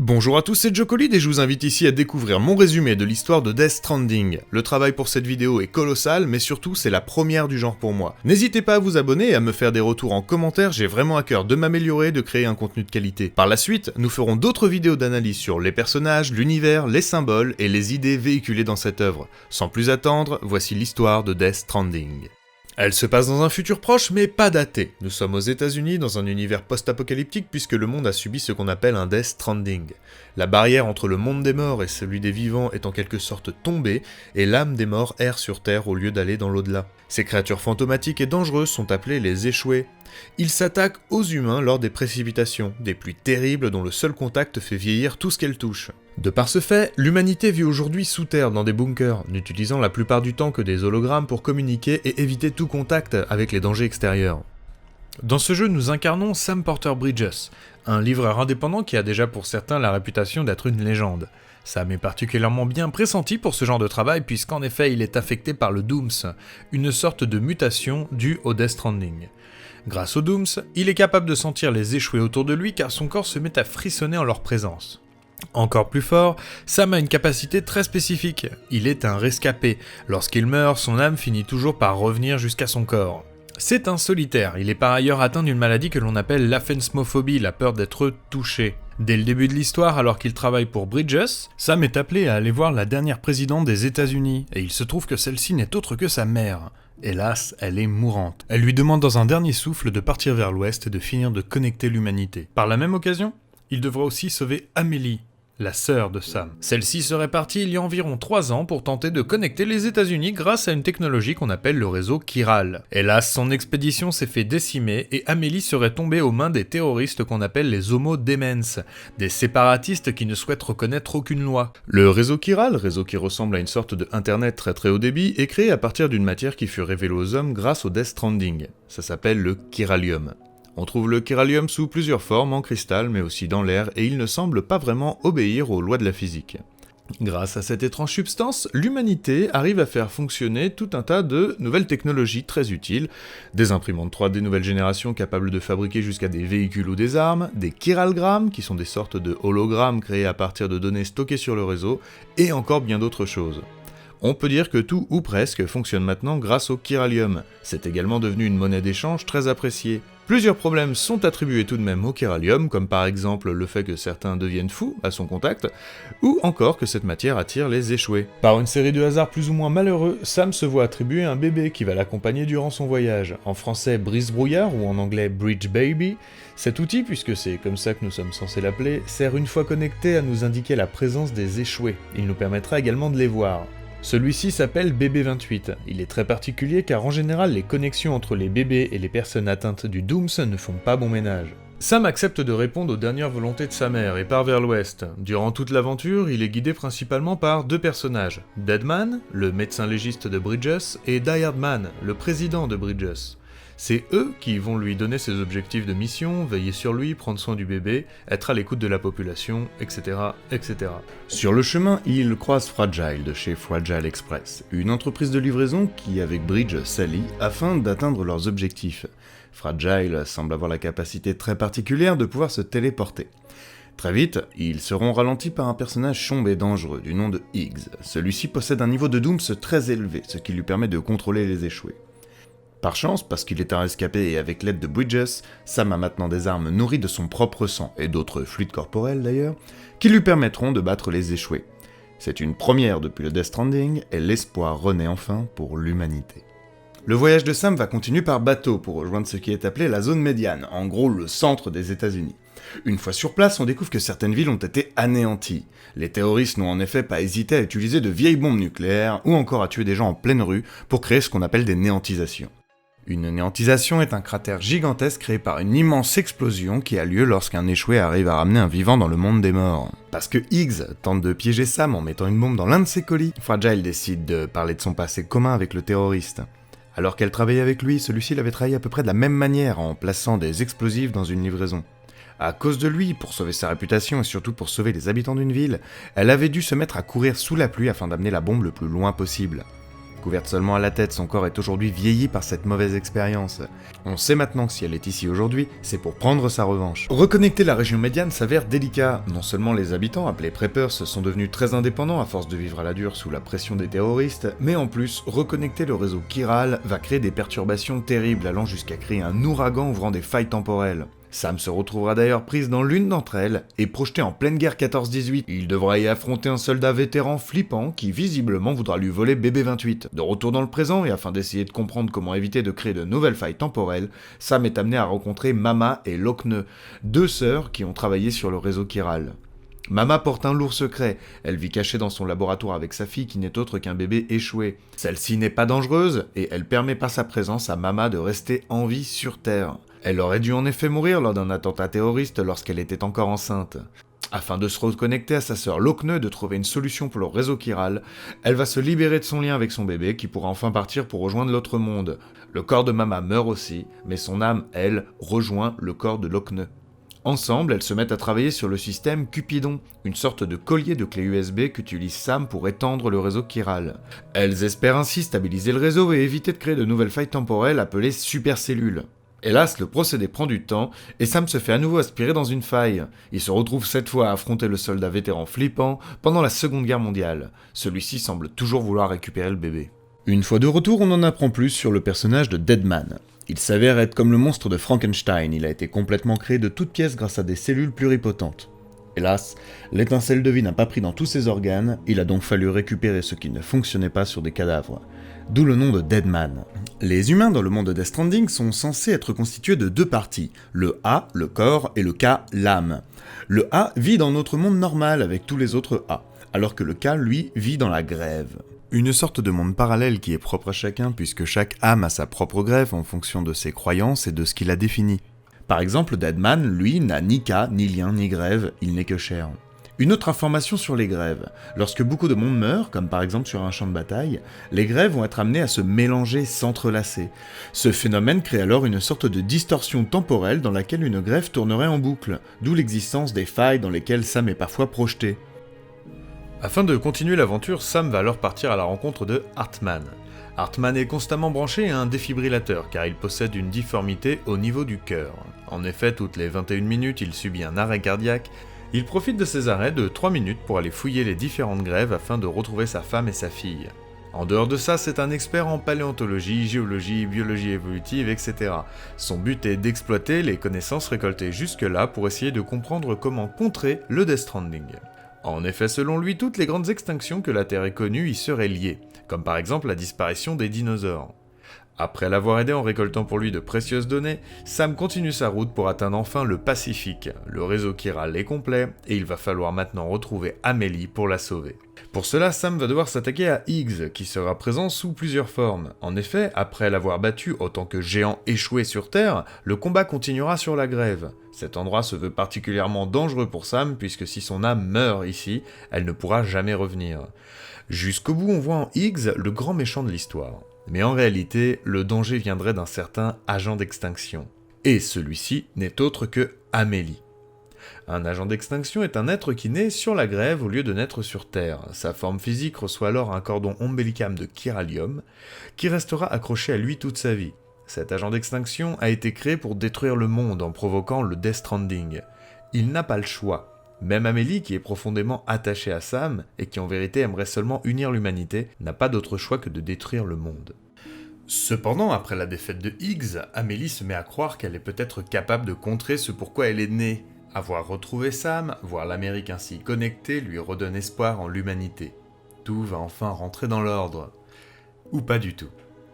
Bonjour à tous, c'est Jocolid et je vous invite ici à découvrir mon résumé de l'histoire de Death Stranding. Le travail pour cette vidéo est colossal, mais surtout c'est la première du genre pour moi. N'hésitez pas à vous abonner et à me faire des retours en commentaire, j'ai vraiment à cœur de m'améliorer et de créer un contenu de qualité. Par la suite, nous ferons d'autres vidéos d'analyse sur les personnages, l'univers, les symboles et les idées véhiculées dans cette œuvre. Sans plus attendre, voici l'histoire de Death Stranding. Elle se passe dans un futur proche, mais pas daté. Nous sommes aux États-Unis dans un univers post-apocalyptique puisque le monde a subi ce qu'on appelle un Death Stranding. La barrière entre le monde des morts et celui des vivants est en quelque sorte tombée, et l'âme des morts erre sur Terre au lieu d'aller dans l'au-delà. Ces créatures fantomatiques et dangereuses sont appelées les échoués. Ils s'attaquent aux humains lors des précipitations, des pluies terribles dont le seul contact fait vieillir tout ce qu'elles touchent. De par ce fait, l'humanité vit aujourd'hui sous terre dans des bunkers, n'utilisant la plupart du temps que des hologrammes pour communiquer et éviter tout contact avec les dangers extérieurs. Dans ce jeu, nous incarnons Sam Porter Bridges, un livreur indépendant qui a déjà pour certains la réputation d'être une légende. Sam est particulièrement bien pressenti pour ce genre de travail puisqu'en effet il est affecté par le Dooms, une sorte de mutation due au Death Stranding. Grâce au Dooms, il est capable de sentir les échoués autour de lui car son corps se met à frissonner en leur présence. Encore plus fort, Sam a une capacité très spécifique. Il est un rescapé. Lorsqu'il meurt, son âme finit toujours par revenir jusqu'à son corps. C'est un solitaire, il est par ailleurs atteint d'une maladie que l'on appelle l'aphensmophobie, la peur d'être touché. Dès le début de l'histoire, alors qu'il travaille pour Bridges, Sam est appelé à aller voir la dernière présidente des États-Unis, et il se trouve que celle-ci n'est autre que sa mère. Hélas, elle est mourante. Elle lui demande dans un dernier souffle de partir vers l'ouest et de finir de connecter l'humanité. Par la même occasion, il devra aussi sauver Amélie, la sœur de Sam. Celle-ci serait partie il y a environ 3 ans pour tenter de connecter les États-Unis grâce à une technologie qu'on appelle le réseau Chiral. Hélas, son expédition s'est fait décimer et Amélie serait tombée aux mains des terroristes qu'on appelle les Homo Demens, des séparatistes qui ne souhaitent reconnaître aucune loi. Le réseau Chiral, réseau qui ressemble à une sorte de internet très haut débit, est créé à partir d'une matière qui fut révélée aux hommes grâce au Death Stranding. Ça s'appelle le chiralium. On trouve le chiralium sous plusieurs formes, en cristal mais aussi dans l'air, et il ne semble pas vraiment obéir aux lois de la physique. Grâce à cette étrange substance, l'humanité arrive à faire fonctionner tout un tas de nouvelles technologies très utiles, des imprimantes 3D nouvelle génération capables de fabriquer jusqu'à des véhicules ou des armes, des chiralgrammes qui sont des sortes de hologrammes créés à partir de données stockées sur le réseau, et encore bien d'autres choses. On peut dire que tout ou presque fonctionne maintenant grâce au chiralium. C'est également devenu une monnaie d'échange très appréciée. Plusieurs problèmes sont attribués tout de même au chiralium, comme par exemple le fait que certains deviennent fous à son contact, ou encore que cette matière attire les échoués. Par une série de hasards plus ou moins malheureux, Sam se voit attribuer un bébé qui va l'accompagner durant son voyage. En français brise-brouillard ou en anglais bridge baby. Cet outil, puisque c'est comme ça que nous sommes censés l'appeler, sert une fois connecté à nous indiquer la présence des échoués. Il nous permettra également de les voir. Celui-ci s'appelle BB28. Il est très particulier car en général les connexions entre les bébés et les personnes atteintes du Dooms ne font pas bon ménage. Sam accepte de répondre aux dernières volontés de sa mère et part vers l'ouest. Durant toute l'aventure, il est guidé principalement par 2 personnages, Deadman, le médecin légiste de Bridges, et Die Hard Man, le président de Bridges. C'est eux qui vont lui donner ses objectifs de mission, veiller sur lui, prendre soin du bébé, être à l'écoute de la population, etc., etc. Sur le chemin, il croise Fragile de chez Fragile Express, une entreprise de livraison qui, avec Bridge, s'allie afin d'atteindre leurs objectifs. Fragile semble avoir la capacité très particulière de pouvoir se téléporter. Très vite, ils seront ralentis par un personnage sombre et dangereux du nom de Higgs. Celui-ci possède un niveau de Dooms très élevé, ce qui lui permet de contrôler les échoués. Par chance, parce qu'il est un rescapé et avec l'aide de Bridges, Sam a maintenant des armes nourries de son propre sang, et d'autres fluides corporels d'ailleurs, qui lui permettront de battre les échoués. C'est une première depuis le Death Stranding, et l'espoir renaît enfin pour l'humanité. Le voyage de Sam va continuer par bateau pour rejoindre ce qui est appelé la zone médiane, en gros le centre des États-Unis. Une fois sur place, on découvre que certaines villes ont été anéanties. Les terroristes n'ont en effet pas hésité à utiliser de vieilles bombes nucléaires, ou encore à tuer des gens en pleine rue, pour créer ce qu'on appelle des néantisations. Une néantisation est un cratère gigantesque créé par une immense explosion qui a lieu lorsqu'un échoué arrive à ramener un vivant dans le monde des morts. Parce que Higgs tente de piéger Sam en mettant une bombe dans l'un de ses colis, Fragile décide de parler de son passé commun avec le terroriste. Alors qu'elle travaillait avec lui, celui-ci l'avait trahi à peu près de la même manière en plaçant des explosifs dans une livraison. À cause de lui, pour sauver sa réputation et surtout pour sauver les habitants d'une ville, elle avait dû se mettre à courir sous la pluie afin d'amener la bombe le plus loin possible. Couverte seulement à la tête, son corps est aujourd'hui vieilli par cette mauvaise expérience. On sait maintenant que si elle est ici aujourd'hui, c'est pour prendre sa revanche. Reconnecter la région médiane s'avère délicat. Non seulement les habitants, appelés preppers, sont devenus très indépendants à force de vivre à la dure sous la pression des terroristes, mais en plus, reconnecter le réseau chiral va créer des perturbations terribles allant jusqu'à créer un ouragan ouvrant des failles temporelles. Sam se retrouvera d'ailleurs prise dans l'une d'entre elles et projeté en pleine guerre 14-18. Il devra y affronter un soldat vétéran flippant qui visiblement voudra lui voler BB-28. De retour dans le présent et afin d'essayer de comprendre comment éviter de créer de nouvelles failles temporelles, Sam est amené à rencontrer Mama et Lochne, deux sœurs qui ont travaillé sur le réseau chiral. Mama porte un lourd secret, elle vit cachée dans son laboratoire avec sa fille qui n'est autre qu'un bébé échoué. Celle-ci n'est pas dangereuse et elle permet par sa présence à Mama de rester en vie sur Terre. Elle aurait dû en effet mourir lors d'un attentat terroriste lorsqu'elle était encore enceinte. Afin de se reconnecter à sa sœur Lochne, de trouver une solution pour le réseau chiral, elle va se libérer de son lien avec son bébé qui pourra enfin partir pour rejoindre l'autre monde. Le corps de Mama meurt aussi, mais son âme, elle, rejoint le corps de Lochne. Ensemble, elles se mettent à travailler sur le système Cupidon, une sorte de collier de clés USB qu'utilise Sam pour étendre le réseau chiral. Elles espèrent ainsi stabiliser le réseau et éviter de créer de nouvelles failles temporelles appelées supercellules. Hélas, le procédé prend du temps, et Sam se fait à nouveau aspirer dans une faille. Il se retrouve cette fois à affronter le soldat vétéran flippant pendant la Seconde Guerre mondiale. Celui-ci semble toujours vouloir récupérer le bébé. Une fois de retour, on en apprend plus sur le personnage de Deadman. Il s'avère être comme le monstre de Frankenstein, il a été complètement créé de toutes pièces grâce à des cellules pluripotentes. Hélas, l'étincelle de vie n'a pas pris dans tous ses organes, il a donc fallu récupérer ce qui ne fonctionnait pas sur des cadavres. D'où le nom de Deadman. Les humains dans le monde de Death Stranding sont censés être constitués de deux parties, le A, le corps, et le K, l'âme. Le A vit dans notre monde normal avec tous les autres A, alors que le K, lui, vit dans la grève. Une sorte de monde parallèle qui est propre à chacun puisque chaque âme a sa propre grève en fonction de ses croyances et de ce qui la définit. Par exemple, Deadman, lui, n'a ni K, ni lien, ni grève, il n'est que chair. Une autre information sur les grèves. Lorsque beaucoup de monde meurt, comme par exemple sur un champ de bataille, les grèves vont être amenées à se mélanger, s'entrelacer. Ce phénomène crée alors une sorte de distorsion temporelle dans laquelle une grève tournerait en boucle, d'où l'existence des failles dans lesquelles Sam est parfois projeté. Afin de continuer l'aventure, Sam va alors partir à la rencontre de Hartman. Hartman est constamment branché à un défibrillateur car il possède une difformité au niveau du cœur. En effet, toutes les 21 minutes, il subit un arrêt cardiaque. Il profite de ces arrêts de 3 minutes pour aller fouiller les différentes grèves afin de retrouver sa femme et sa fille. En dehors de ça, c'est un expert en paléontologie, géologie, biologie évolutive, etc. Son but est d'exploiter les connaissances récoltées jusque-là pour essayer de comprendre comment contrer le Death Stranding. En effet, selon lui, toutes les grandes extinctions que la Terre ait connues y seraient liées, comme par exemple la disparition des dinosaures. Après l'avoir aidé en récoltant pour lui de précieuses données, Sam continue sa route pour atteindre enfin le Pacifique. Le réseau chiral est complet, et il va falloir maintenant retrouver Amélie pour la sauver. Pour cela, Sam va devoir s'attaquer à Higgs, qui sera présent sous plusieurs formes. En effet, après l'avoir battu en tant que géant échoué sur Terre, le combat continuera sur la grève. Cet endroit se veut particulièrement dangereux pour Sam, puisque si son âme meurt ici, elle ne pourra jamais revenir. Jusqu'au bout, on voit en Higgs le grand méchant de l'histoire. Mais en réalité, le danger viendrait d'un certain agent d'extinction. Et celui-ci n'est autre que Amélie. Un agent d'extinction est un être qui naît sur la grève au lieu de naître sur Terre. Sa forme physique reçoit alors un cordon ombilical de chiralium qui restera accroché à lui toute sa vie. Cet agent d'extinction a été créé pour détruire le monde en provoquant le Death Stranding. Il n'a pas le choix. Même Amélie, qui est profondément attachée à Sam, et qui en vérité aimerait seulement unir l'humanité, n'a pas d'autre choix que de détruire le monde. Cependant, après la défaite de Higgs, Amélie se met à croire qu'elle est peut-être capable de contrer ce pourquoi elle est née. Avoir retrouvé Sam, voir l'Amérique ainsi connectée lui redonne espoir en l'humanité. Tout va enfin rentrer dans l'ordre. Ou pas du tout.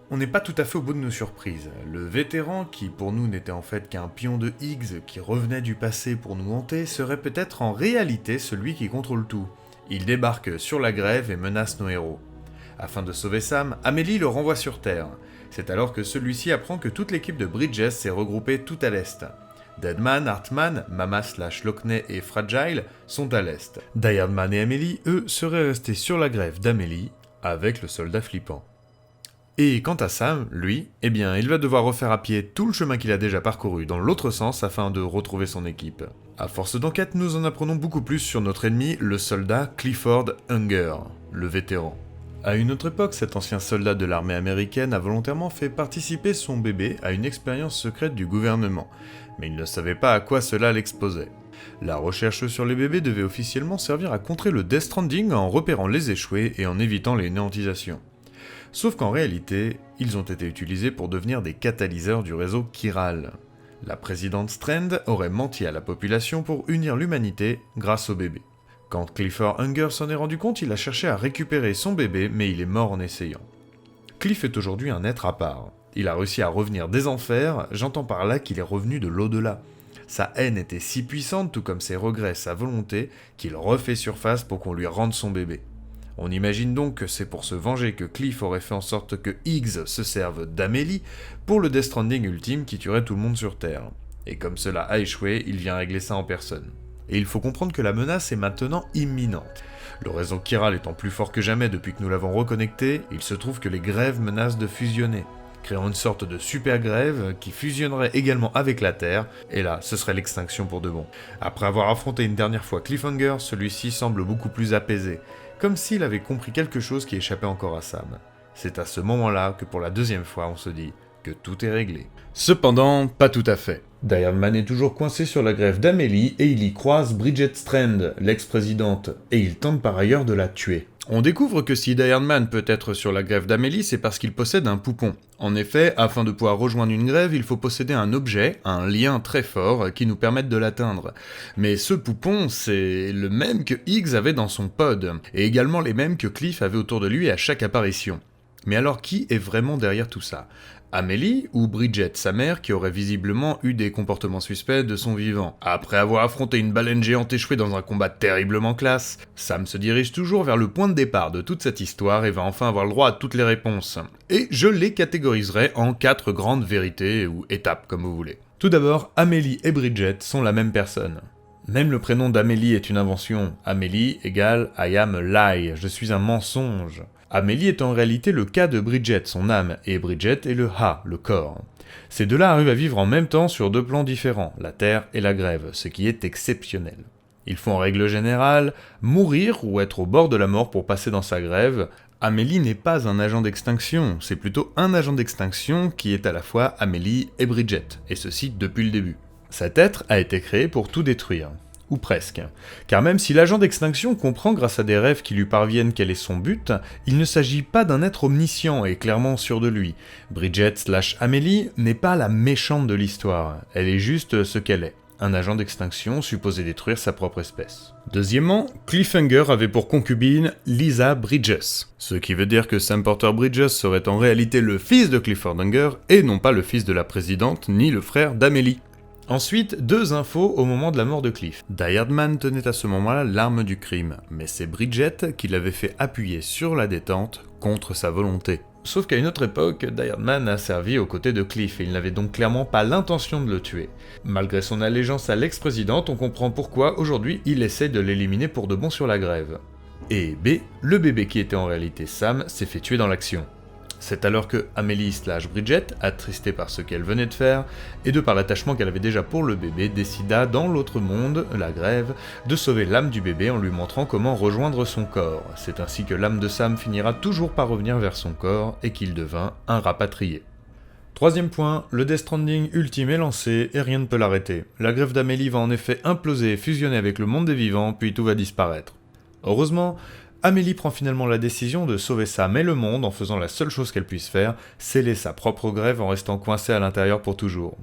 On n'est pas tout à fait au bout de nos surprises. Le vétéran, qui pour nous n'était en fait qu'un pion de Higgs qui revenait du passé pour nous hanter, serait peut-être en réalité celui qui contrôle tout. Il débarque sur la grève et menace nos héros. Afin de sauver Sam, Amélie le renvoie sur Terre. C'est alors que celui-ci apprend que toute l'équipe de Bridges s'est regroupée tout à l'est. Deadman, Hartman, Mama/Lochne et Fragile sont à l'est. Deadman et Amélie, eux, seraient restés sur la grève d'Amélie avec le soldat flippant. Et quant à Sam, lui, eh bien, il va devoir refaire à pied tout le chemin qu'il a déjà parcouru dans l'autre sens afin de retrouver son équipe. À force d'enquête, nous en apprenons beaucoup plus sur notre ennemi, le soldat Clifford Unger, le vétéran. À une autre époque, cet ancien soldat de l'armée américaine a volontairement fait participer son bébé à une expérience secrète du gouvernement, mais il ne savait pas à quoi cela l'exposait. La recherche sur les bébés devait officiellement servir à contrer le Death Stranding en repérant les échoués et en évitant les néantisations. Sauf qu'en réalité, ils ont été utilisés pour devenir des catalyseurs du réseau chiral. La présidente Strand aurait menti à la population pour unir l'humanité grâce au bébé. Quand Clifford Hunger s'en est rendu compte, il a cherché à récupérer son bébé, mais il est mort en essayant. Cliff est aujourd'hui un être à part. Il a réussi à revenir des enfers, j'entends par là qu'il est revenu de l'au-delà. Sa haine était si puissante, tout comme ses regrets, sa volonté, qu'il refait surface pour qu'on lui rende son bébé. On imagine donc que c'est pour se venger que Cliff aurait fait en sorte que Higgs se serve d'Amélie pour le Death Stranding ultime qui tuerait tout le monde sur Terre. Et comme cela a échoué, il vient régler ça en personne. Et il faut comprendre que la menace est maintenant imminente. Le réseau chiral étant plus fort que jamais depuis que nous l'avons reconnecté, il se trouve que les grèves menacent de fusionner, créant une sorte de super grève qui fusionnerait également avec la Terre, et là, ce serait l'extinction pour de bon. Après avoir affronté une dernière fois Cliffhanger, celui-ci semble beaucoup plus apaisé, comme s'il avait compris quelque chose qui échappait encore à Sam. C'est à ce moment-là que pour la deuxième fois, on se dit que tout est réglé. Cependant, pas tout à fait. Iron Man est toujours coincé sur la grève d'Amélie et il y croise Bridget Strand, l'ex-présidente, et il tente par ailleurs de la tuer. On découvre que si Iron Man peut être sur la grève d'Amélie, c'est parce qu'il possède un poupon. En effet, afin de pouvoir rejoindre une grève, il faut posséder un objet, un lien très fort, qui nous permette de l'atteindre. Mais ce poupon, c'est le même que Higgs avait dans son pod, et également les mêmes que Cliff avait autour de lui à chaque apparition. Mais alors qui est vraiment derrière tout ça ? Amélie ou Bridget, sa mère, qui aurait visiblement eu des comportements suspects de son vivant. Après avoir affronté une baleine géante échouée dans un combat terriblement classe, Sam se dirige toujours vers le point de départ de toute cette histoire et va enfin avoir le droit à toutes les réponses. Et je les catégoriserai en 4 grandes vérités ou étapes comme vous voulez. Tout d'abord, Amélie et Bridget sont la même personne. Même le prénom d'Amélie est une invention. Amélie égale I am a lie, je suis un mensonge. Amélie est en réalité le K de Bridget, son âme, et Bridget est le Ha, le corps. Ces deux-là arrivent à vivre en même temps sur 2 plans différents, la Terre et la grève, ce qui est exceptionnel. Il faut en règle générale mourir ou être au bord de la mort pour passer dans sa grève. Amélie n'est pas un agent d'extinction, c'est plutôt un agent d'extinction qui est à la fois Amélie et Bridget, et ceci depuis le début. Cet être a été créé pour tout détruire. Ou presque. Car même si l'agent d'extinction comprend grâce à des rêves qui lui parviennent quel est son but, il ne s'agit pas d'un être omniscient et clairement sûr de lui. Bridget/Amélie n'est pas la méchante de l'histoire, elle est juste ce qu'elle est. Un agent d'extinction supposé détruire sa propre espèce. Deuxièmement, Cliffhanger avait pour concubine Lisa Bridges, ce qui veut dire que Sam Porter Bridges serait en réalité le fils de Clifford Hunger et non pas le fils de la présidente ni le frère d'Amélie. Ensuite, 2 infos au moment de la mort de Cliff. Iron Man tenait à ce moment-là l'arme du crime, mais c'est Bridget qui l'avait fait appuyer sur la détente contre sa volonté. Sauf qu'à une autre époque, Iron Man a servi aux côtés de Cliff et il n'avait donc clairement pas l'intention de le tuer. Malgré son allégeance à l'ex-présidente, on comprend pourquoi aujourd'hui il essaie de l'éliminer pour de bon sur la grève. Et B, le bébé qui était en réalité Sam s'est fait tuer dans l'action. C'est alors que Amélie/Bridget, attristée par ce qu'elle venait de faire, et de par l'attachement qu'elle avait déjà pour le bébé, décida dans l'autre monde, la grève, de sauver l'âme du bébé en lui montrant comment rejoindre son corps. C'est ainsi que l'âme de Sam finira toujours par revenir vers son corps et qu'il devint un rapatrié. Troisième point, le Death Stranding ultime est lancé et rien ne peut l'arrêter. La grève d'Amélie va en effet imploser et fusionner avec le monde des vivants, puis tout va disparaître. Heureusement, Amélie prend finalement la décision de sauver Sam et le monde en faisant la seule chose qu'elle puisse faire, sceller sa propre grève en restant coincée à l'intérieur pour toujours.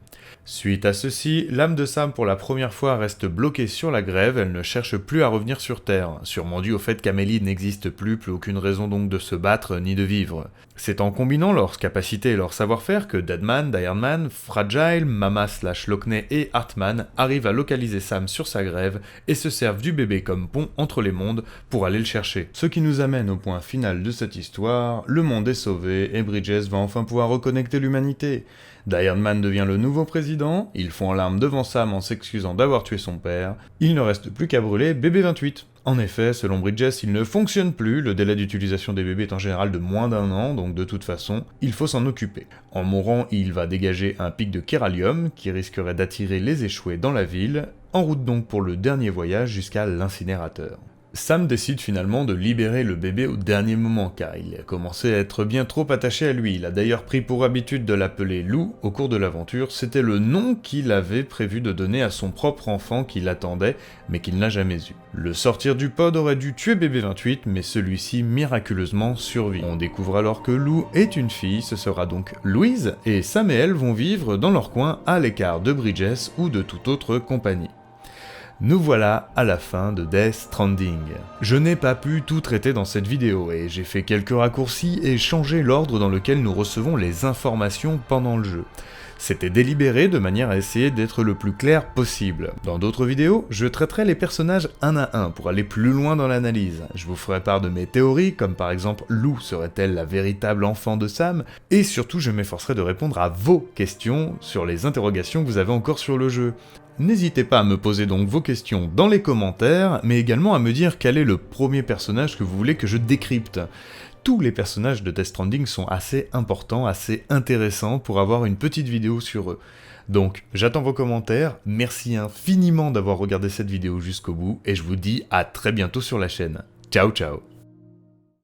Suite à ceci, l'âme de Sam pour la première fois reste bloquée sur la grève, elle ne cherche plus à revenir sur Terre, sûrement dû au fait qu'Amélie n'existe plus aucune raison donc de se battre ni de vivre. C'est en combinant leurs capacités et leur savoir-faire que Deadman, Iron Man, Fragile, Mama/Lockney et Hartman arrivent à localiser Sam sur sa grève et se servent du bébé comme pont entre les mondes pour aller le chercher. Ce qui nous amène au point final de cette histoire, le monde est sauvé et Bridges va enfin pouvoir reconnecter l'humanité. Iron Man devient le nouveau président, il fond en larmes devant Sam en s'excusant d'avoir tué son père, il ne reste plus qu'à brûler BB-28. En effet, selon Bridges, il ne fonctionne plus, le délai d'utilisation des bébés est en général de moins d'1 an, donc de toute façon, il faut s'en occuper. En mourant, il va dégager un pic de chéralium qui risquerait d'attirer les échoués dans la ville, en route donc pour le dernier voyage jusqu'à l'incinérateur. Sam décide finalement de libérer le bébé au dernier moment car il a commencé à être bien trop attaché à lui. Il a d'ailleurs pris pour habitude de l'appeler Lou au cours de l'aventure, c'était le nom qu'il avait prévu de donner à son propre enfant qui l'attendait mais qu'il n'a jamais eu. Le sortir du pod aurait dû tuer bébé 28 mais celui-ci miraculeusement survit. On découvre alors que Lou est une fille, ce sera donc Louise et Sam et elle vont vivre dans leur coin à l'écart de Bridges ou de toute autre compagnie. Nous voilà à la fin de Death Stranding. Je n'ai pas pu tout traiter dans cette vidéo et j'ai fait quelques raccourcis et changé l'ordre dans lequel nous recevons les informations pendant le jeu. C'était délibéré de manière à essayer d'être le plus clair possible. Dans d'autres vidéos, je traiterai les personnages un à un pour aller plus loin dans l'analyse. Je vous ferai part de mes théories, comme par exemple Lou serait-elle la véritable enfant de Sam, et surtout je m'efforcerai de répondre à vos questions sur les interrogations que vous avez encore sur le jeu. N'hésitez pas à me poser donc vos questions dans les commentaires, mais également à me dire quel est le premier personnage que vous voulez que je décrypte. Tous les personnages de Death Stranding sont assez importants, assez intéressants pour avoir une petite vidéo sur eux. Donc j'attends vos commentaires, merci infiniment d'avoir regardé cette vidéo jusqu'au bout, et je vous dis à très bientôt sur la chaîne. Ciao ciao.